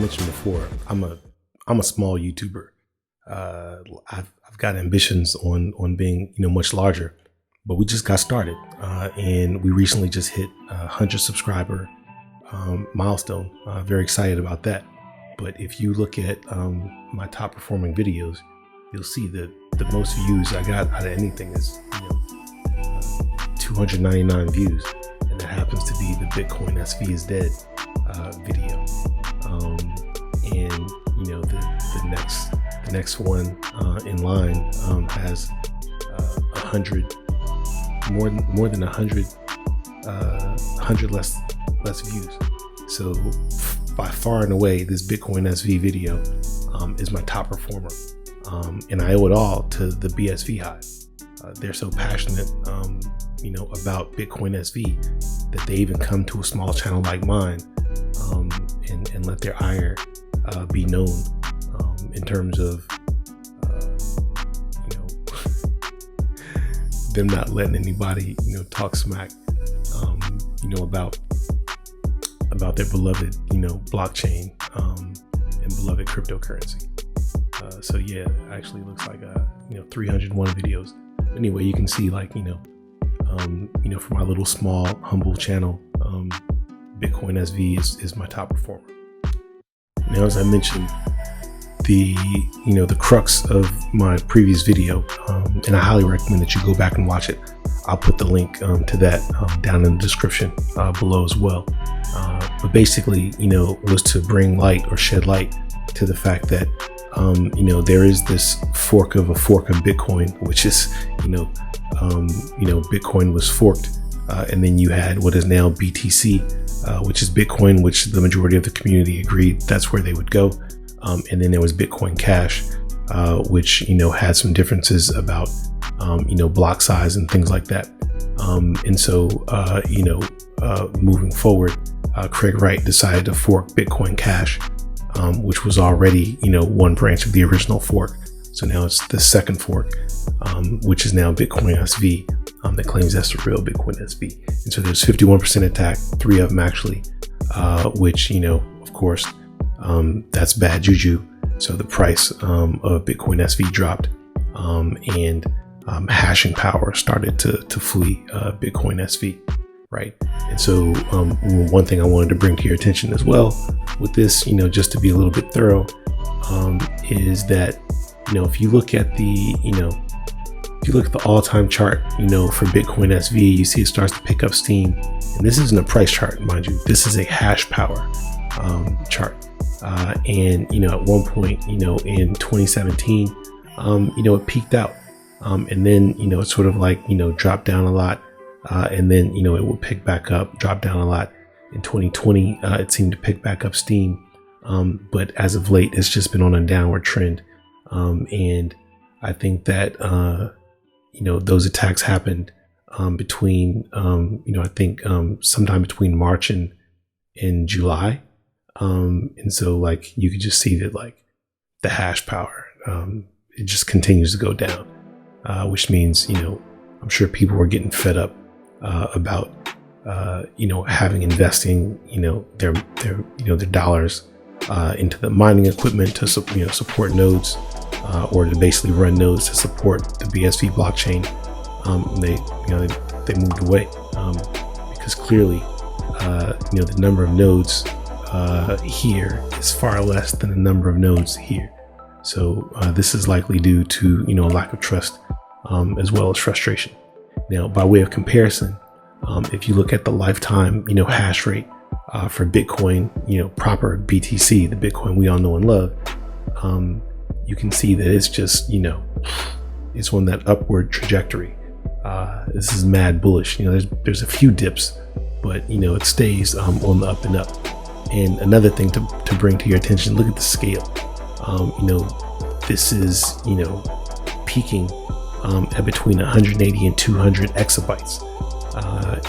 mentioned before, I'm a small YouTuber. I've got ambitions on being much larger, but we just got started, and we recently just hit 100 subscriber milestone. Very excited about that. But if you look at my top performing videos, you'll see that the most views I got out of anything is 299 views, and that happens to be the Bitcoin SV is dead video. And the next one in line has 100 more than 100 less views. So by far and away, this Bitcoin SV video is my top performer, and I owe it all to the BSV Hive. They're so passionate, about Bitcoin SV that they even come to a small channel like mine and let their ire be known in terms of them not letting anybody talk smack about their beloved blockchain and beloved cryptocurrency. So yeah, actually looks like 301 videos. Anyway, you can see for my little small humble channel, Bitcoin SV is my top performer. Now, as I mentioned, the crux of my previous video, and I highly recommend that you go back and watch it. I'll put the link to that down in the description below as well. But basically, was to bring light or shed light to the fact that there is this fork of Bitcoin, which is Bitcoin was forked, and then you had what is now BTC, which is Bitcoin, which the majority of the community agreed that's where they would go. And then there was Bitcoin Cash, which had some differences about block size and things like that. And so moving forward, Craig Wright decided to fork Bitcoin Cash, which was already one branch of the original fork. So now it's the second fork, which is now Bitcoin SV, that claims that's the real Bitcoin SV. And so there's 51% attack, 3 of them actually, which of course, that's bad juju. So the price of Bitcoin SV dropped, and hashing power started to flee Bitcoin SV, right? And so one thing I wanted to bring to your attention as well with this, just to be a little bit thorough, is that if you look at the all-time chart, for Bitcoin SV, you see it starts to pick up steam. And this isn't a price chart, mind you. This is a hash power chart. And at one point, in 2017, it peaked out, and then it sort of dropped down a lot, and then it would pick back up, drop down a lot. In 2020, it seemed to pick back up steam, but as of late, it's just been on a downward trend. And I think that those attacks happened between I think sometime between March and July. And so you could just see that the hash power, it just continues to go down, which means, I'm sure people were getting fed up, about, investing, their dollars, into the mining equipment to, support nodes, or to basically run nodes to support the BSV blockchain. They moved away, because clearly, the number of nodes here is far less than the number of nodes here. So this is likely due to lack of trust, as well as frustration. Now, by way of comparison, if you look at the lifetime hash rate for Bitcoin, proper BTC, the Bitcoin we all know and love, you can see that it's just it's on that upward trajectory. This is mad bullish. There's a few dips, but it stays on the up and up. And another thing to bring to your attention, look at the scale. This is, peaking at between 180 and 200 exabytes.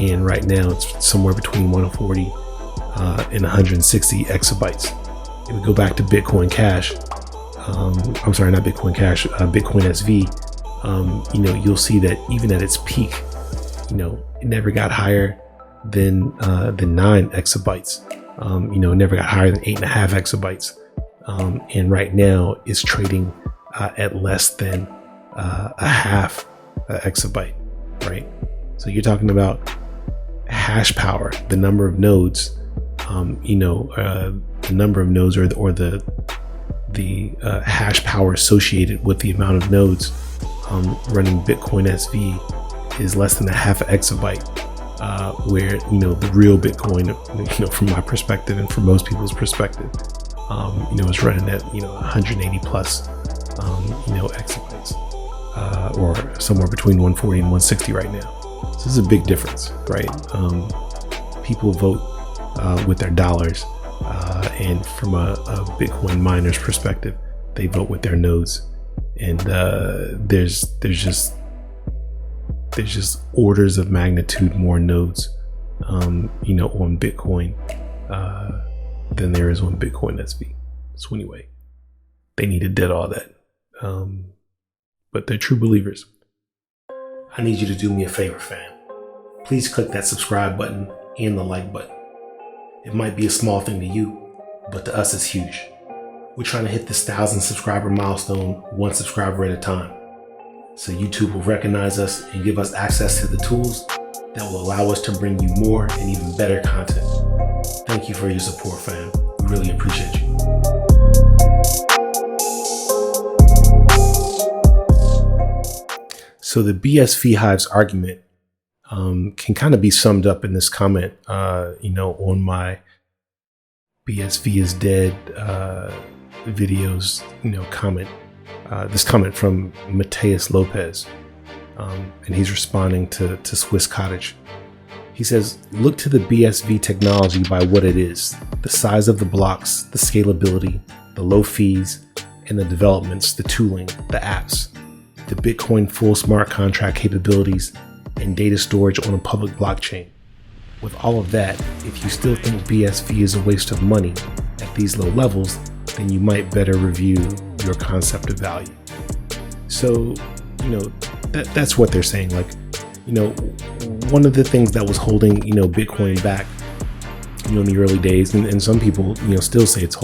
And right now it's somewhere between 140 and 160 exabytes. If we go back to Bitcoin Cash, I'm sorry, not Bitcoin Cash, Bitcoin SV, you'll see that even at its peak, it never got higher than 9 exabytes. Never got higher than 8.5 exabytes. And right now is trading at less than a half exabyte, right? So you're talking about hash power, the number of nodes, the number of nodes or the hash power associated with the amount of nodes running Bitcoin SV is less than a half exabyte, where the real Bitcoin, from my perspective and from most people's perspective, is running at 180 plus exabytes, or somewhere between 140 and 160 right now. So this is a big difference, right? People vote with their dollars, and from a Bitcoin miner's perspective, they vote with their nodes. And there's just orders of magnitude more nodes, on Bitcoin than there is on Bitcoin SV. So anyway, they need to dead all that. But they're true believers. I need you to do me a favor, fam. Please click that subscribe button and the like button. It might be a small thing to you, but to us it's huge. We're trying to hit this 1,000 subscriber milestone, one subscriber at a time. So YouTube will recognize us and give us access to the tools that will allow us to bring you more and even better content. Thank you for your support, fam. We really appreciate you. So the BSV Hive's argument can kind of be summed up in this comment, on my BSV is dead videos, comment. This comment from Mateus Lopez, and he's responding to Swiss Cottage. He says, look to the BSV technology by what it is: the size of the blocks, the scalability, the low fees, and the developments, the tooling, the apps, the Bitcoin full smart contract capabilities, and data storage on a public blockchain. With all of that, if you still think BSV is a waste of money at these low levels, then you might better review your concept of value. So, that's what they're saying. Like, one of the things that was holding, Bitcoin back, in the early days, and some people, still say it's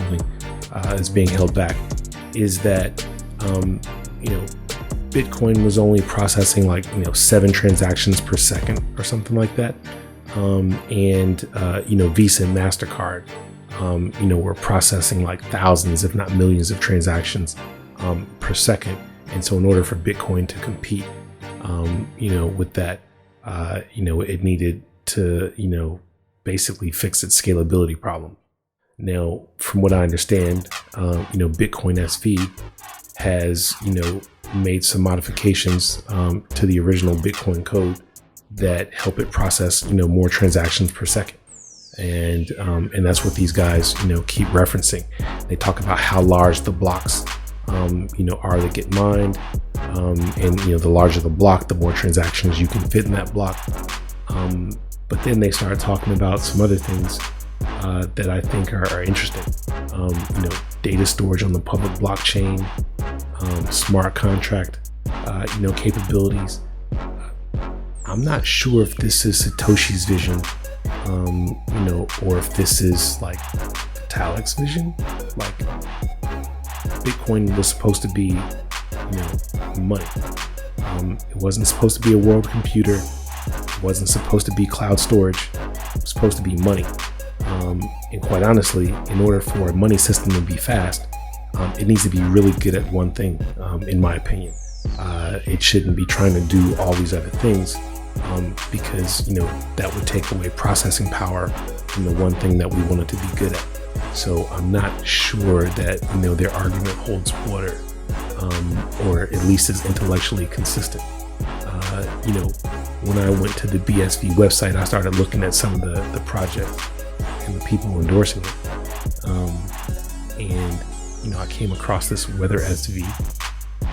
it's being held back, is that, Bitcoin was only processing 7 transactions per second or something like that. And Visa and MasterCard, were processing thousands, if not millions of transactions per second. And so in order for Bitcoin to compete, with that, it needed to, basically fix its scalability problem. Now, from what I understand, Bitcoin SV has, made some modifications to the original Bitcoin code that help it process, more transactions per second. And that's what these guys, keep referencing. They talk about how large the blocks, are that get mined. And, the larger the block, the more transactions you can fit in that block. But then they started talking about some other things that I think are interesting. Data storage on the public blockchain, smart contract, capabilities. I'm not sure if this is Satoshi's vision, or if this is Vitalik's vision. Bitcoin was supposed to be, money. It wasn't supposed to be a world computer. It wasn't supposed to be cloud storage. It was supposed to be money. And quite honestly, in order for a money system to be fast, it needs to be really good at one thing, in my opinion. It shouldn't be trying to do all these other things, because, that would take away processing power from the one thing that we want it to be good at. So I'm not sure that, their argument holds water, or at least is intellectually consistent. When I went to the BSV website, I started looking at some of the projects and the people endorsing it. And I came across this Weather SV,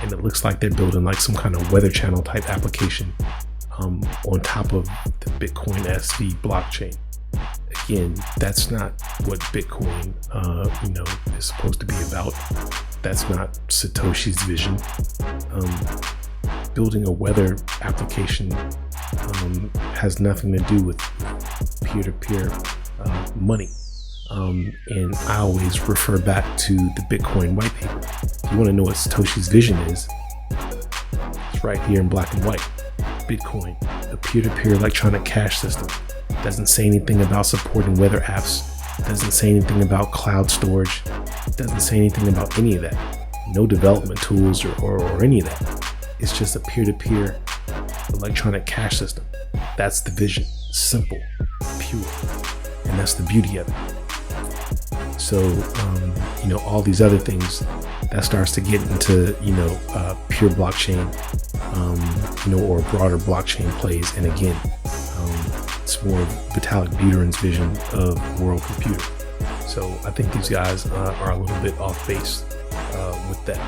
and it looks like they're building some kind of weather channel type application on top of the Bitcoin SV blockchain. Again, that's not what Bitcoin, is supposed to be about. That's not Satoshi's vision. Building a weather application has nothing to do with peer-to-peer money. And I always refer back to the Bitcoin white paper. If you want to know what Satoshi's vision is, it's right here in black and white. Bitcoin, a peer-to-peer electronic cash system. Doesn't say anything about supporting weather apps. Doesn't say anything about cloud storage. Doesn't say anything about any of that. No development tools or any of that. It's just a peer-to-peer electronic cash system. That's the vision. Simple, pure, and that's the beauty of it. So, all these other things that starts to get into, pure blockchain, or broader blockchain plays. And again, it's more of Vitalik Buterin's vision of world computer. So I think these guys are a little bit off base with that.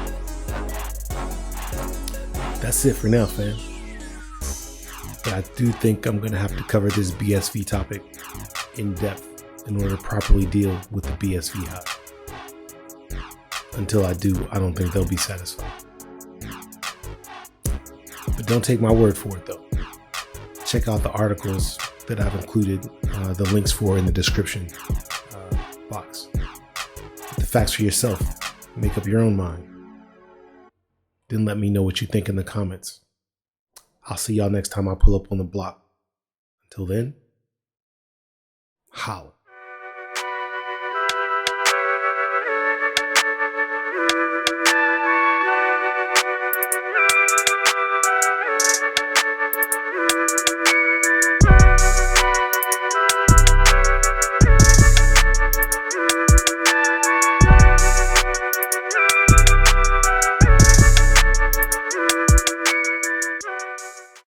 That's it for now, fam. But I do think I'm going to have to cover this BSV topic in depth in order to properly deal with the BSV hype. Until I do, I don't think they'll be satisfied. But don't take my word for it, though. Check out the articles that I've included the links for in the description box. Get the facts for yourself. Make up your own mind. Then let me know what you think in the comments. I'll see y'all next time I pull up on the block. Until then, holla.